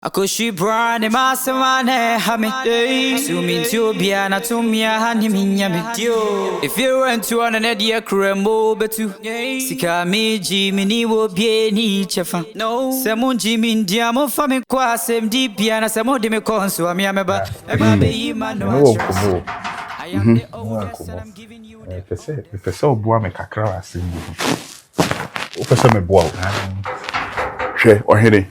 Akoshi brand masamane hame Sumi tubia na tumia hani minyame If you went to an edia krembo betu Sika miji mini wo bie ni chefa Semu jimi ndiamo fami kwa sem dipia na semu di me konsu ami ameba Eba be yima no trust I am the oldest and I'm giving you the Pese oboa me kakra wa asembu o pese me boa hwe ohene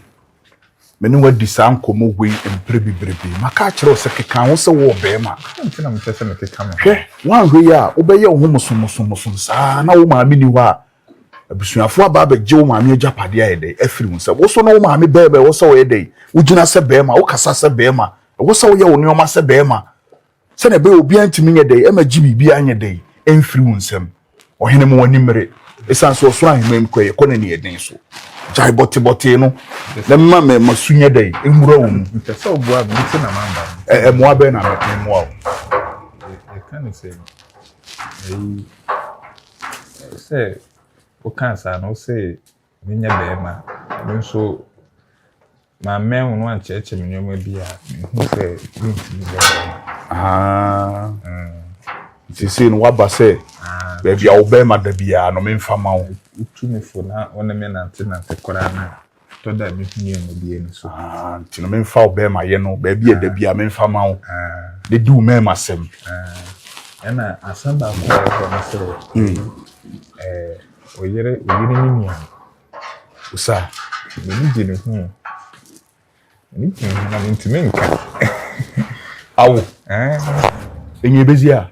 meni wadi sa nkomo we empre bibrebe maka kire o se keka wo se wo be ma ntina me pese me keka me hwe wan hwe ya obeye wo muso sa na wo maame ni ho a abusuafo aba ba je wo maame agapade ayede afiri wo se wo so na wo maame bebe wo se wo yede wo gina se be ma wo kasa se be ma wo se wo ye wo nyoma se be ma se na be obi antimi nye dey e ma gi bibi anye dey emfiri wo nsem ohene mo wani mere esan so so ahemem koye kone ne eden so jai bote no na ma me masunya dey emura wo mu pese oboa me ntina mamba mo abe na me mo e kan say say o kan sa no say menya be ma nso ma men won an cheche me nyoma bia hu say ntimi be sisi no waba say baby a obe ma da bia no me mfa ma wo utumi fo na wona me nante kora na to da me huni no bia ni so ntino me mfa obe ma ye no baby e da bia me mfa ma wo de du me ma sem ena asamba ko na so oyere ni nia Osaa ni di ni hu ni na ntimi nka awo enye bezi a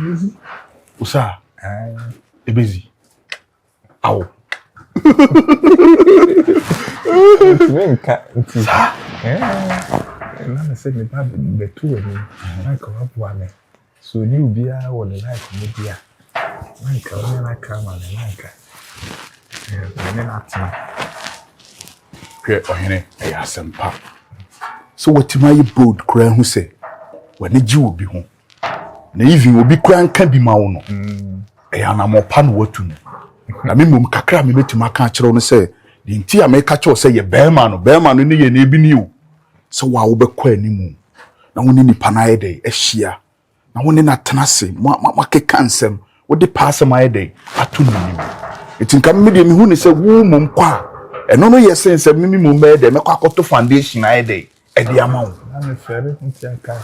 bezi Osaa ebezi awo ntimi nka nti na me se me ba betu ani na ka wabu ame so ni ubia wo le like me bia na ka wo na ka ma na ka me na tina hwe ohene e asempa so watima ye bold kura hu se wani gi obi ho na even obi kura nka bi ma wo no ya na mo pa no watu no na me mum kakra me betima ka kire no se di nti a me ka kire se ye beema no ne ye na ebi ni o so wa wo be kwa animu na woni ni panaye dey ehia na woni na tenase makeka nsem wo de pass my day atu ni etinka me de me hu ni se wo mum kwa eno no ye sense me mum be dey me kwa akoto foundation aye dey e de ama wo na me fere nti aka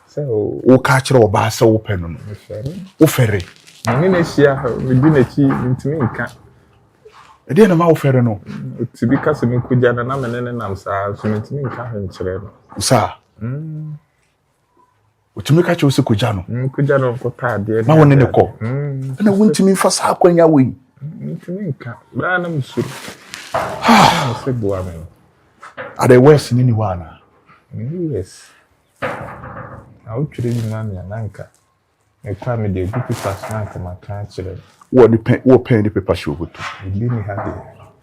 se wo ka kire oba se wo pe no me fere wo fere ni na hia me di na chi ntimi nka e de na ma wo fere no tibi ka se me kuja na me ne nam sa so me ntimi nka ho nkire no Osaa otumi ka kire se kuja no kuja no ko ta de na woni ne ko na wontimi fa sa akwanya we ntimi nka bra na musuru se boa me are the worst ni wana yes au kire ni mami ananka e kwa me de gupu pasnanka maka kire wo pen the paper show butu bi ni hade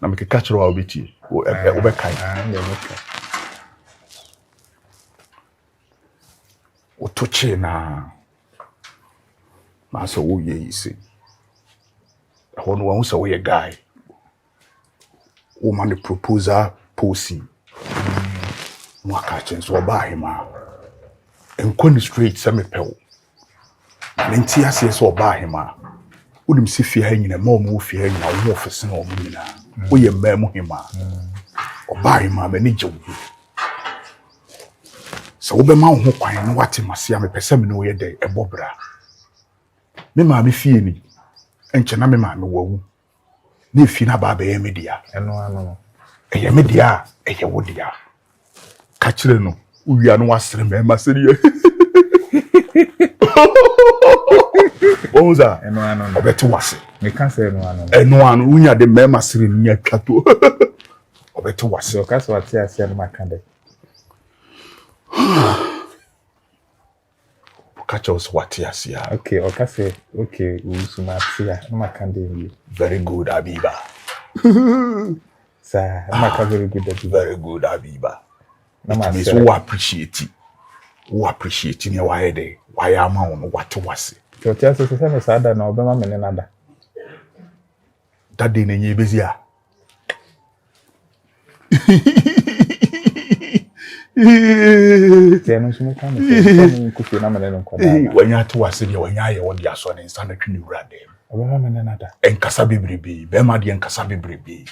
na me ka kire wa obeti wo be kai ne meka o toche na so wo ye ise hono wa so wo ye guy wo man the proposal posing mwaka chenso ba hima enkoni straight se mepewo nti ase so ba hima udim si fi ha nyina ma omo fi ha nyina wo ofese na omo nyina wo ye mamu hima oba hima ma ni jewu so wo be ma ho kwan no wate mase me pese me no ye dey ebobra me ma me fie ni enche na me ma me wawu na fi na ba ba ye media eno ano no eye media eye wo dia ka kire no uwia no wasere me ma sere Osaa eno ano no obeti wase me kan se eno ano unya de me ma sere ni atwato obeti wase so ka so ati ase no maka de kacha uswati asia okay okase okay usuma asia no maka de very good Abiba sa maka very good very good Abiba na ma so we appreciate ni why dey why am on what wase so tia so se me sada na obema me ne nada that dey na nye bezi a Teno so me kan me kofi na me ne nkoda. Wanya to wase de wanya ye wodi aso ne nsa na twini urade. Obama me ne nada. Enkasa bebrebe, be ma de enkasa bebrebe.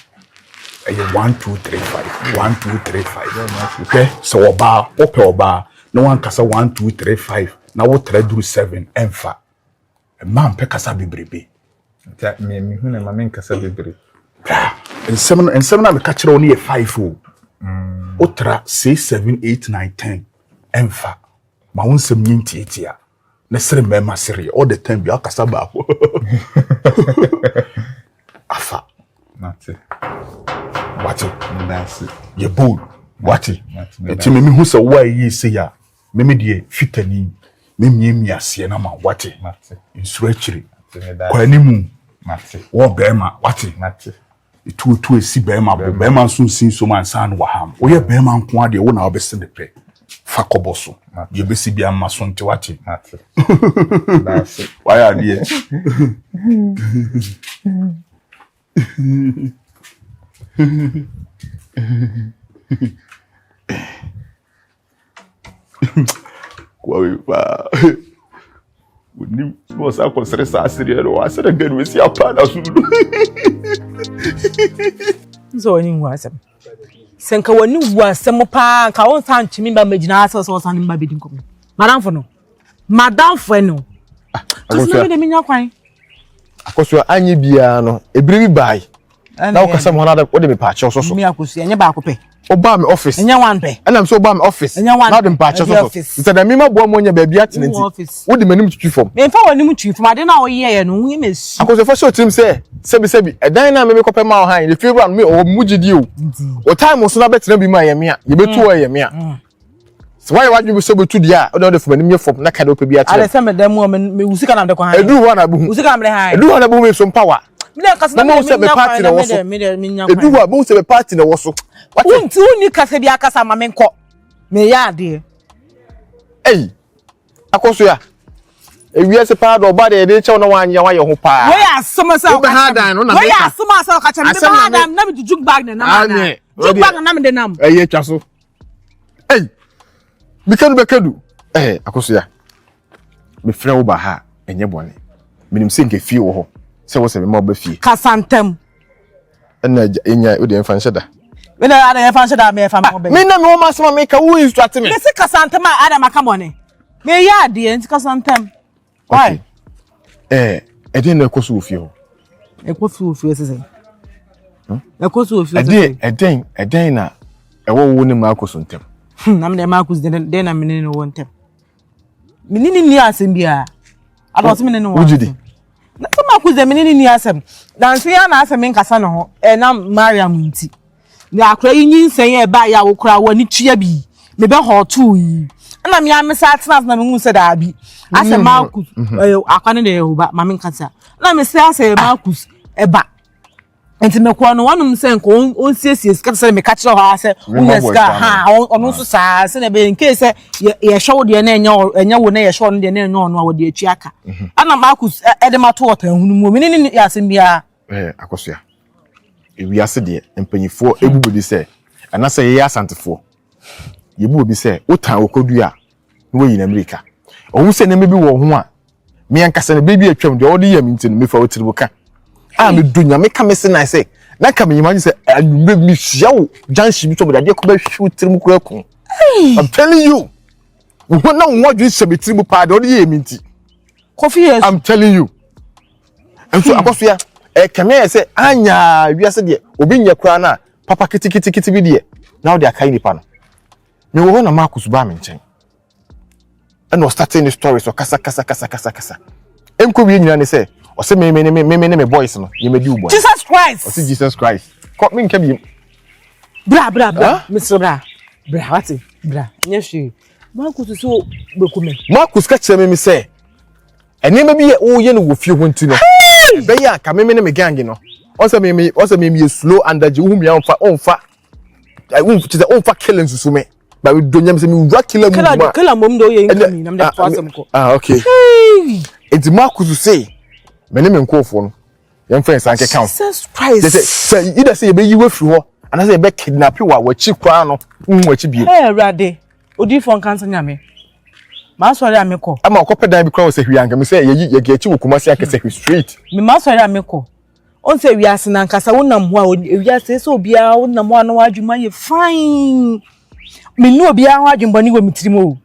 Eye 1 2 3 5 1 2 3 5. Okay, so oba, oba, no one kasa 1 2 3 5. Na wo 3 do 7 emfa. E man pe kasa bebrebe. Ta me hu na ma me nkasa bebrebe. Ensem na me ka kire oni e 5 o. Otra 6 7 8 9 10 emfa. Ma wonsem nyinti etia. Na sere mema sere all the time bi akasa ba ko. Afa. Nati. Wati Ndasi. Ye bold. Wati. Enti me hu se wa yi se ya. Me de fitani. Me miase na ma wati. Nati. Insuro akiri. Kwa ni mu. Nati. Wo bema wati. Nati. Itu esi bema bo bema nso sin so man san wo ham. Wo ye bema nko ade wo na obese de pe. Fa koboso. Ye besi bia ma so nti wati. Nati. Ndasi. Why are you? Kwawe ba. Woni was akonsere sa asiri ero asere ganu esi apa na sulu. So ni wasam. Senka woni wasam pa ka won san chimi ba magina asa so san ba bidin ko. Madam fo no. Madam fo no. Akosuah de minya kwan. Akosuah anyi bia no ebiri bi bai. Na o kasa mo na da o de me pa che so so. Mi Akosuah enye ba ko pe. Oba me office. Enye wan pe. Enam so oba me office. Na de me pa che so so. Nta da mi ma bo mo nya ba bia tenenti. Wo de manim tutwi fom. Me fa wani mu twi fom ade na o ye no hu mesu. Akosuah fa so trim say sebi edan na me ko pe ma o han the favor me o mugidi o. O time so na betena bi ma ye me a ye betu o ye me a. So why you so betu dia o de fom manim ye fom na ka de pe bia tere. Ale se me dem mo me usika na de ko han. Edu ho na bu. Usika me han. Edu ho na bu me so power. Me kasa na me party na wo so. Edu ho bo se be party na wo so. Wonti uni kasa bia kasa ma me nko. Me ya ade. Hey. Akosuah. Ewie se pa do ba de de chew na wanya wa ye ho pa. We asoma sa. We hadan no na. We asoma sa ka cha me hadan na me jug bag na na. Jug bag na me de nam. Eh twa so. Hey. Bekadu. Akosuah. Me frɛ wo ba ha enye bone. Minim se nke fie wo ho. Se wo se me ma ba fie. Kasantem. Na enya wo de mfa nhyeda. We na ada mfa nhyeda me fa mo ba. Me na me wo masema me ka wo instruct me. Me se kasantem ada maka bone. Me ya de enti kasantem. Why? Eden na ekosu ofie ho. Ekosu ofie sese. Ekosu ofie. Eden na ewo wo ne ma akosu ntem. Na me ma akosu de na me ne no wo ntem. Me ni asem bia. Ado so me ne no wo. Ujidi. Na so ma akosu de me ni asem. Na nso ya na asem nkasa no ho. Na Mariam nti. Na akra yi nyinsen ye ba ya wo kra wo ni tua bi. Me be ho tu yi. Na me amesa atnas na me hu se da bi. Ase Marcus akwane de Yehoba ma me nkasa. Na me se ase Marcus eba. Enti me ko no wanum se nko on siesie sika se me ka kire ho ase uneska ha ono so saa se na be in case ye show de na enya wo na ye show no de na enya ono a wo de atwi aka. Ana Marcus edema to wota hunu mu me ni ase bia. Akosuah. Ewi ase de empanyifo ebubu bi se ana se ye asantefo. Yebu bi se utan okodu a wo yin America. Owu se ne mebi wo ho a me ankasa ne bebi atwam de odi yam nti no me fa otiribu ka. Me dunya me ka me se na se na ka me imagine se anumbe mi hia wo janshi bi to de ko ba hwi otiribu kura ku. I'm telling you. Wo na wo adwe se betiribu pa de odi yam nti. KOFI yes. I'm telling you. Enso Akosuah kame se anya wiase de obi nya kura na papa kiti bi de na wo de akai ni pa no. Me wo na Marcus ba me nchen. And was starting the story so kasa. Emko bi nyina ne say o se me boys no ye medi ubo. Jesus Christ. O se Jesus Christ. Ko me nka bi. Bra. Mr. Bra. Wati. Bra. Nyeshi. Marcus so bekume. Marcus ka kire me say enema bi ye wo ye no wo fie ho nti no. Be ya ka me me gang no. O se me slow under je wo mi onfa. I won't say onfa killing susu me. But we don't have some killer mum. Killer mum do ye nkami na me dey for asem ko. Okay. It's Marcus to say. Me ne me nkofo no. Yem friends anke count. Jesus Christ. Say either say be you we free ho and I say be kidnap you wa chi kwa no nwa chi bie Rade odi fon kansa nyame ma sorry ameko ama okopedan bi kwa se hwianga me say ye gi wo kuma se akese hwi street me ma sorry ameko on say wiase na nkasa wonam ho a wiase se obia wonam ho na wadwuma ye fine me nu obia ho adwumbani wo mitirimo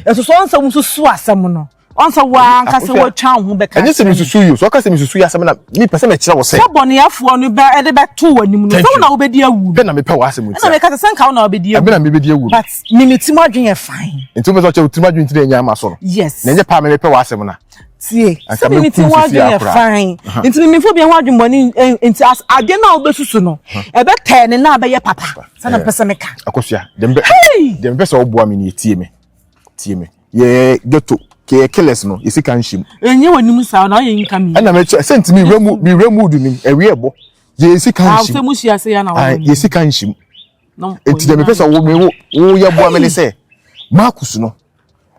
eso so on say wo so asem no on say wa nkasa wo twa ho be ka enye se me susu you so ka se me susu ya asem na me pese me kire wo se sabone afo no be e de be to wanim no so na wo be di awu be na me pe wa asem ti na me ka se sanka na wo be di awu be na me be di awu but me mitimo adwen ye fine enti me so che mitimo adwen ti de nya ma so no yes na enye pa me pe wa asem na tie se me mitimo adwen ye fine enti me fo bi ho adwumbani enti as ade na wo be susu no e be ten na be ye papa se na pese me ka akosua dem be so oboa me ni tie me ye geto ke keles no yesi kan him enye wanim sa na ye nka mi na me sent me remu du ni ewe ebo yesi kan him se mu sia se ya na wo yesi kan him no enti dem be so wo ye boa me ne se Marcus no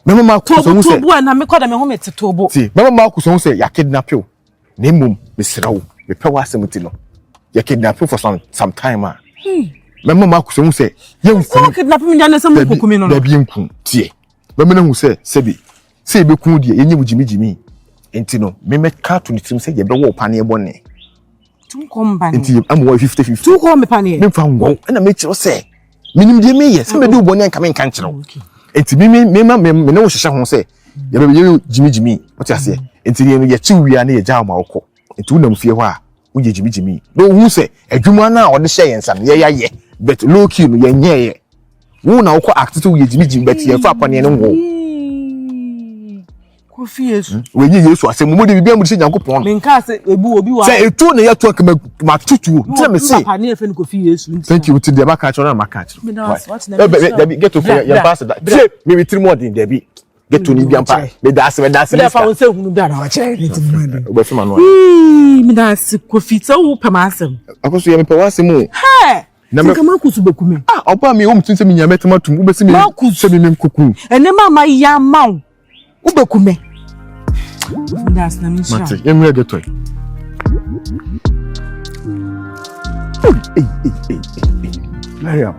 mama Marcus so se tobo na me koda me ho metetobo ti mama Marcus so se ya kidnap you na mum me srawo me pe wa asemuti no ya kidnap you for some time mama Marcus so se ye nku kidnap me dan se mu kokumi no da bi nku tie mama na hu se sebi se be ku die yenye bujimi enti no me ka to ni tim se ye be wo pane bone tun komba ni enti am wo 50-50 tun ko me pane me fa ngwo na me kire se minim die me ye se be du bone nka me nka nkire enti me na wo hyehyɛ ho se ye be ye jimi what you say enti ne ye chi wia na ye ja ma wokɔ enti wo nam fie hɔ a wo ye jimi no hu se adwuma na wo de hyɛ yensa no ye ya ye but low key no ye nye ye wo na wokɔ act to wo ye jimi but ye fa pane ne ngwo KOFI Yesu we yi Yesu asem mo de bibia mo de Nyankopɔn me nka se ebu obi wa say etu na yetu aka ma tutu tell me say papa ne efe ni KOFI Yesu thank you to the back catch na ma catch get to your pass that say me be three more than there be get to ni bia mpa me da se me fa won se hunu da na wa kire ni ti mo de we fema no me da se KOFI so wo pema asem akoso ye me pe wa asem o he na me kama kusu bekume opa me o mtun se me nyame tomatum wo be se me se me mkuku ene mama ya mawo wo bekume that's na misha mate emre geto Mariam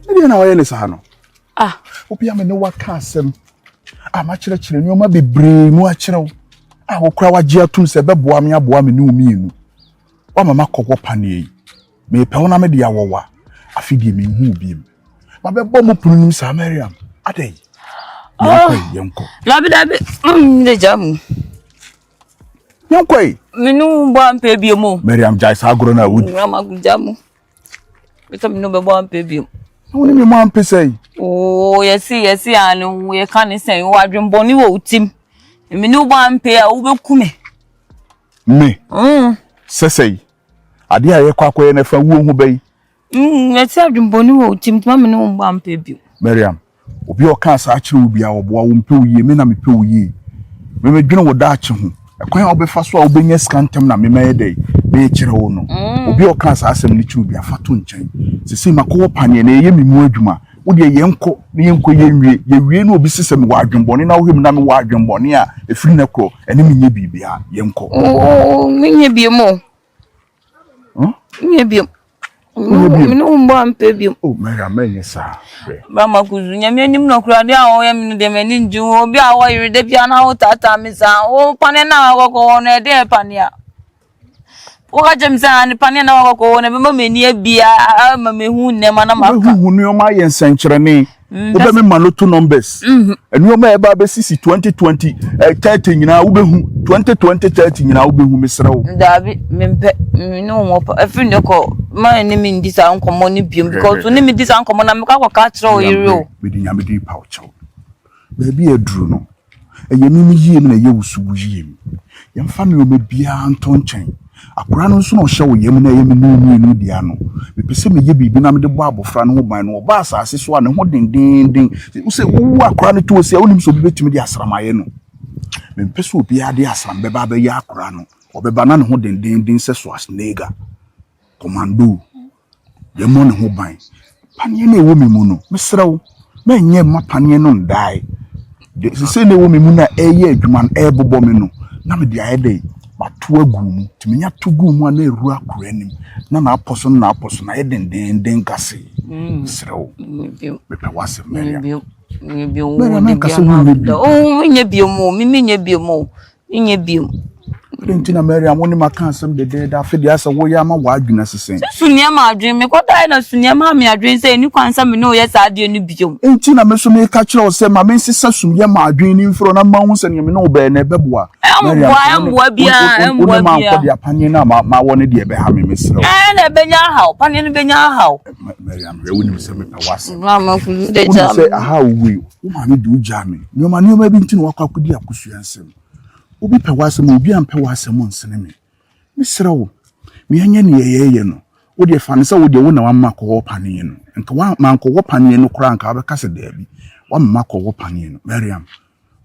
edi na waye ne sa no obi ame ne waka asem ma kire nyoma bebre mu a kire wo wo kura wagye atum se beboa me aboa me ne umienu wa mama kokwo pane yi me pe wona me dia wowa afidi me hu biem ma bebo mo pununim sa Mariam adai yanko labi de jamu yanko minu bo ampe biemo Mariam jai sa agro na wudi mama jamu beta minu be bo ampe biemo woni me mo ampe sei yesi anu ye kan sen wo adwembo ni wo utim minu bo ampe a wo bekume me sesei ade a ye kwakoye na fa wo hu bai yesi adwembo ni wo utim tuma minu bo ampe bio Mariam obi o kan sa akire obi a oboa wo mpe oye me na me pe oye me medwene wo da akye ho ekwan a obɛfa so a obenya skantem na me maye dai be kire wo no obi o kan sa asem ni kire obi afato nkyɛn sisi makowo pane na ye mimu adwuma wo de yenko ne yenko ye wie na obi sisem wo adwembɔne na wo him na me wo adwembɔne a efiri na kɔ ene menye bibia yenko menye biemo menye biemo minu mbo ampe biemo Mariam menye sa mama kuzu nyame anim no kura de a wo ya minu de mani nju obi a wo yire de bia na wo tata mi sa wo pane na akoko na de pane a wo ka jem sa ni pane na akoko na be ma mani abia ma mehu ne ma na maka hu ne o ma ye nsenkyerene wo be me maloto numbers enu o ma e ba be sisi 2020 30 nyina wo be hu 2020 30 nyina wo be hu mesrewo dabi mempe no mo pa afi ne ko ma ni mi ndi sa nkomo ni biom because ni mi ndi sa nkomo na me ka ka kire o yire o be di nyame di pa o chew be bi eduru no eye mi yie na ye wusubu yie mi ye mfa me o me bia anto nkyɛn akura no nso na ɔhyɛ wo yam na ye me no dia no me pese me ye bibi na me de bɔ abofra no ho ban no ɔba asase so a ne ho dendenden wo se wo akura no to osi a wonim so bi betimi de asramaye no me pese obi ade asram beba ba ya akura no ɔbɛba na ne ho dendenden sɛ so asnega commando ye mo ne ho ban panie na ewo me mu no mesrew me nyɛ ma panie no ndai de se ne ewo me mu na eye adwuma no ɛbobɔ me no na me de ayɛ dai mato agumu timenya to gumu na eru akura anim na aposo na yeden gase srew bepa wase Mariam Mariam kase wo oh nye biomo mimi nye biomo nye biomo Rentina Mariam woni maka asem de da fe dia se wo ya ma wa adwuna sesen sunia ma adwen me kwata na sunia ma me adwen se ni kwansa me no ye sa ade no biom entina me so me ka kire o se ma me sisa sumye ma adwen ni mfro na ma hu se ne me no be na beboa emboa bia ma ko dia panye na ma woni de be ha me mesre na benya haw panye no benya haw Mariam re woni se me pa wase mama kulu de jam se aha we wo ma me du jame ni ma bi ntina wakwa kudi akosua nsem obi pe wase mo obi ampe wase mo nsene me mesre wo me anya ne yeye no wo de fa ne se wo de wo na wa ma ko wo panye no nka wa ma ko wo panye no kura nka ba kase da bi wa ma ko wo panye no Mariam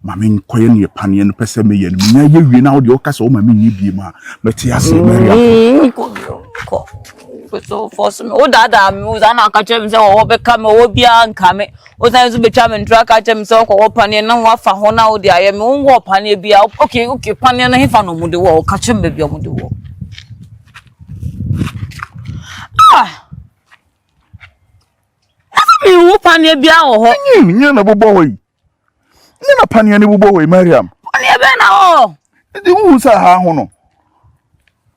mama koye ne panye no pese me ye no nya ye wie na wo de wo kase wo mama ni bi ma meti ase Mariam ko so force me o dada me o na ka chem se wo be ka me wo bia nka me o san so be twa me ntra ka chem se ko wo panye na wa fa ho na o de aye me wo panye bia okay panye na hefa no mu de wo ka chem be bia mu de wo mi wo panye bia wo ho nya na bobo hoyi nya na panye ne bobo hoyi Mariam panye be na ho di hu sa ha ho no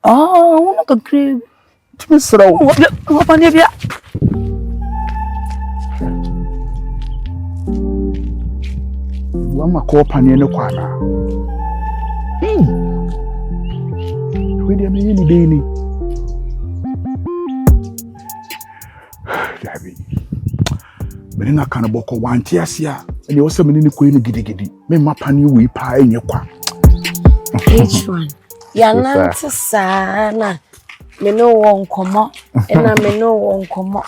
wo no ka kre mesre wo panye bia wa ma ko panye ne kwana we de me ni be ni Gabi meni na kana boko wanti asia ene wo se meni ni koyi ni gidigidi me mapani wi pa enye kwa Which one? Ya nanti sana. Me no won komo. Ena me no won komo.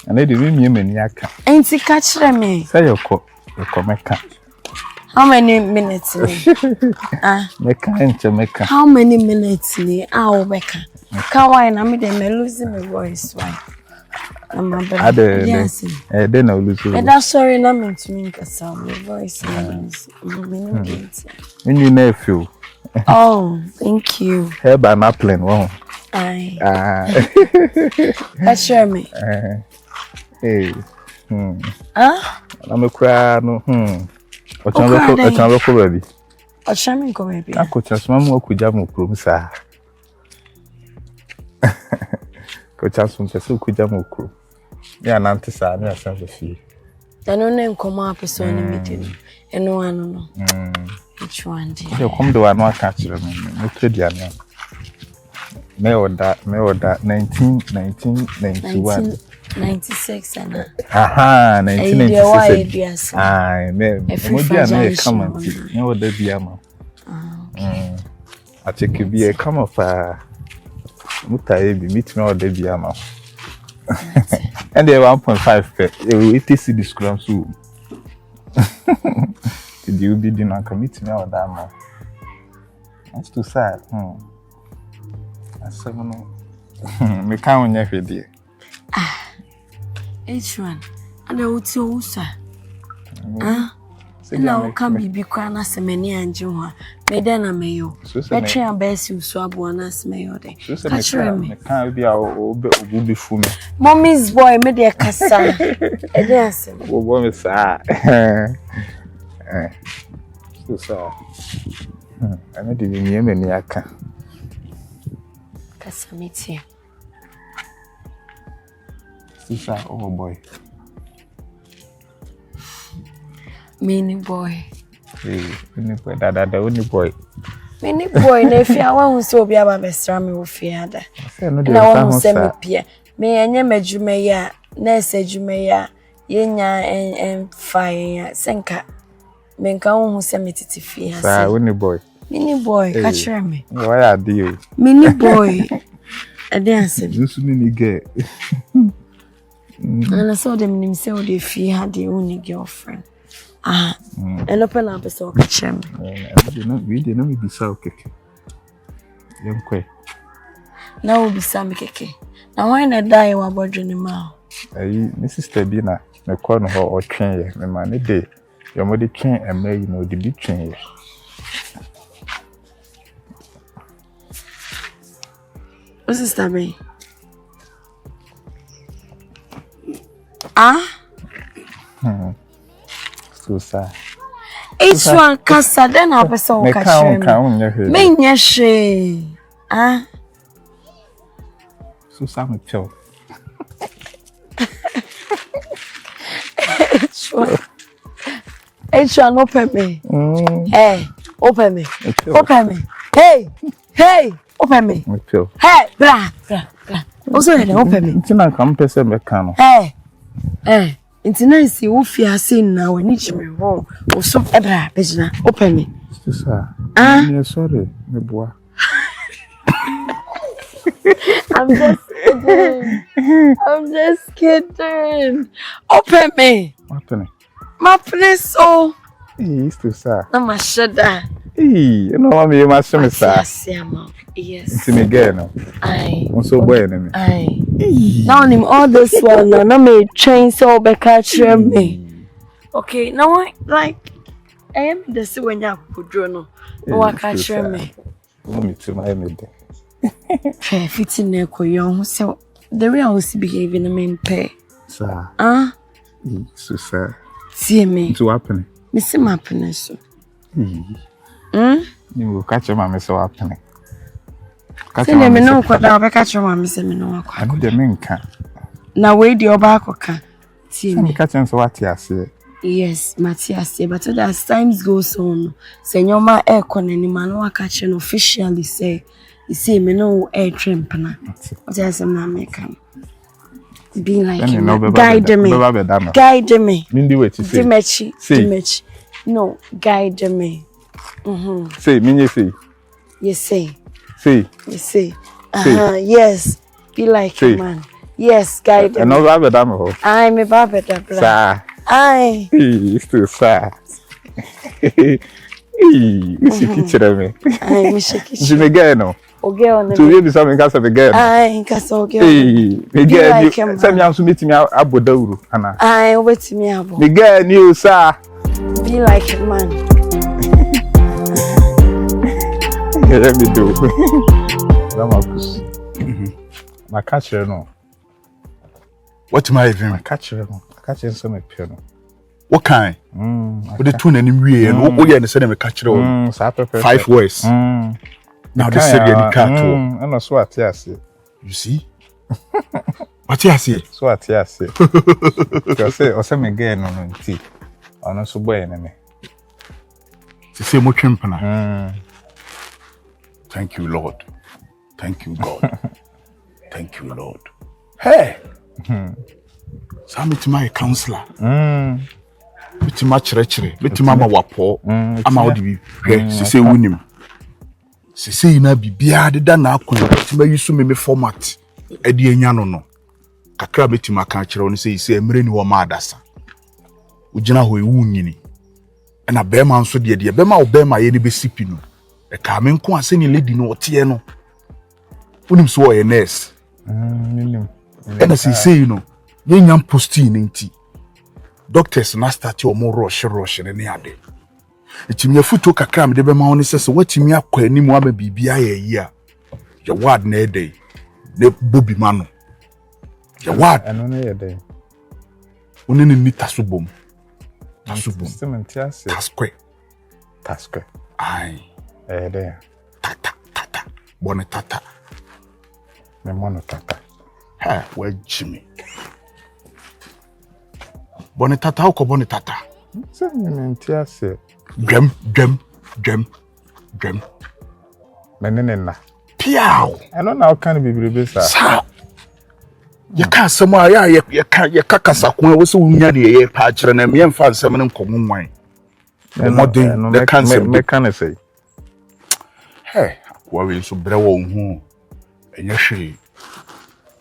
Ane de me meni aka. Enti ka kire me. Say you meka. How many minutes ni? Meka. How many minutes ni? Beka. Ka why na me dey losing my voice why? I'm a bit. Yes. Then I'll lose you. That's sorry na me to me kasa my voice is you nephew. Oh, thank you. Hey, by my plane, wow. Aye. That's sure me. Hey. I'm a cry, no. What's your local baby? What's your local baby? I could just mamma could jam with sir. Could just from Chesu could jam with crew. Yeah, and Auntie Sa, near San Sophie. The no name come up a so meeting. And no one know. Which one, dear? You come to one more catcher, no trade. Me order 1991. 96 and aha 1996 me come on no the biama I check you be come of mutaye bi meet me or the biama and they 1.5 per TTC discount so did you be doing commit me or that man that's too sad that's me can't never dear Which one? And I would say Osaa. Now come be crying as a many and you Medana mayo. Betray and best you swab one as mayo day. Catch me. Can't be our be for me. Mommy's boy made a cassa. Yes. What is that? So, I made the name in Yaka. Cassamity. Sister, oh boy. Mini boy. Hey, mini boy, that only boy. Mini boy, if you are one who so be about Mr. Rami with Fiada. No one who send me Pierre. Me and your Majumea, Nurse Jumea, Yenya and Fire, Senka. Menka who send me to Fiada. Only boy. Mini boy, catch me. Why are you? Mini boy. I dance. You mini girl. And I saw them in say they fear had the only girlfriend. And open up a sock chem. We didn't know be so keke. Young quay. Now will be some keke. Now why not die while bothering him out? Mrs. Tabina, my corner or train, my money day. Your mother train and may you know the big train. What's this that mean? Ah? So sad. Each one casa then I be so catch me. Me nyeshe. Ah? So sad me tell. Each one open me. Hey, open me. Open me. Hey, open me. Hey, blah. Also, open me. Ntina kam pese me kan no. Hey. Ntina si wo fi ase na we ni chime ho. O so bra bejina. Open me. Sister. Sorry, me boa. I'm just kidding. Open me. Open. My place oh. Hey, sister. Na ma shada. Hey, you know me ma shame sir. Yes. It's me girl no. Aye. On so boy enemy. Aye. Now him all this one na me train so be catch me. Okay, now I like I am the see when you kudro no. No catch me. Me too my me dey. Fitting na koyon so the way I was behaving me pay. Sir. So sir. See me. To happen. Me see my happiness. You will catch your mama so happen. Catch me no kwada be catch your mama say me no akwa. I know the men can. Na we di oba akoka. See me. Catch him so what you say. Yes, Matthias, but as times goes on, Senyoma air conani man catch an officially say, you see me no air trampana. What else am I making? Be like guide me. Guide me. Mindy wait to say. Dimechi. No, guide me. Say, mean say. You say. Say. You say. Yes. Be like a man. Yes, guide me. And no baba damo. I'm a baba dabla. Sir. Aye. It's too sad. You see kitchen me. Aye, me shake it. You me get no. Okay, on the. To you be something cast of again. Aye, cast okay. Me get you. Some young to meet me abodauru, Anna. Aye, wait me abo. Me get you, sir. Be like a man. Let me do. My catcher no. What am I even? My catcher no. Catcher some piano. What kind? With the tune and we and what you say me catcher on 5 words. Now this is the cattle. And no so what you see? What you say? So what you say? You say o say me get no nti. Ono so boy enemy. Say mo twempana. Thank you, Lord. Thank you, God. Thank you, Lord. Hey! So I'm my counselor. With my church, with Mama Wapo, I'm out of here. She say, Winnie. She say, na be beard than now. Could you me format? Eddie Yano. Kakra met my catcher on say, Mreni wa madasa. Ujina ho wuni. And a bear man so dear, Bema or bear my any besipino. A coming kwa seni lady no tieno. Unim so a nurse. And as he say, you know, young posting inti. Doctors na start your more rush and any other. It's me a foot took a cram, the Bema says, what you me up any more baby a year. Your word ne day. The booby mano. Your word and only a day. Only need tasubum. Tasubum. Taskwe. Aye. There. Tata. Bonnet tata. Me mono tata. Ha, where Jimmy. Bonnet tata, how come bonnet tata? Tiase. Gem. Menena. Piao. I don't know how can be bribesa. Sa. You can't somewhere, you can't, you kakasakwe, was so nearly a patch and a mere fan seven common wine. The cancer, the can say. Hey, what will so brew home? And your shade.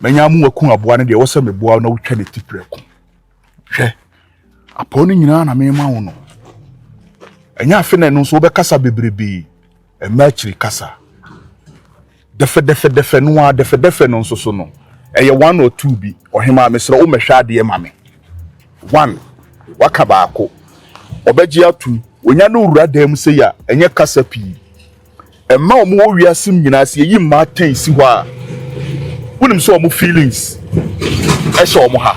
Menyamu Akua Bonee, there was a boa no charity preco. She. Upon in an me mauno. And ya finna no so be casa bebribi. A merchant casa. Defe no so no. A 1 or 2 be or him a Mr. Omesha dear mammy. 1. Wakabako. Obejia 2. When ya no radem say ya, and ya casa pee. And ma more we are sim, you know, see you Martin, see why. wonim so omo feelings e so omo ha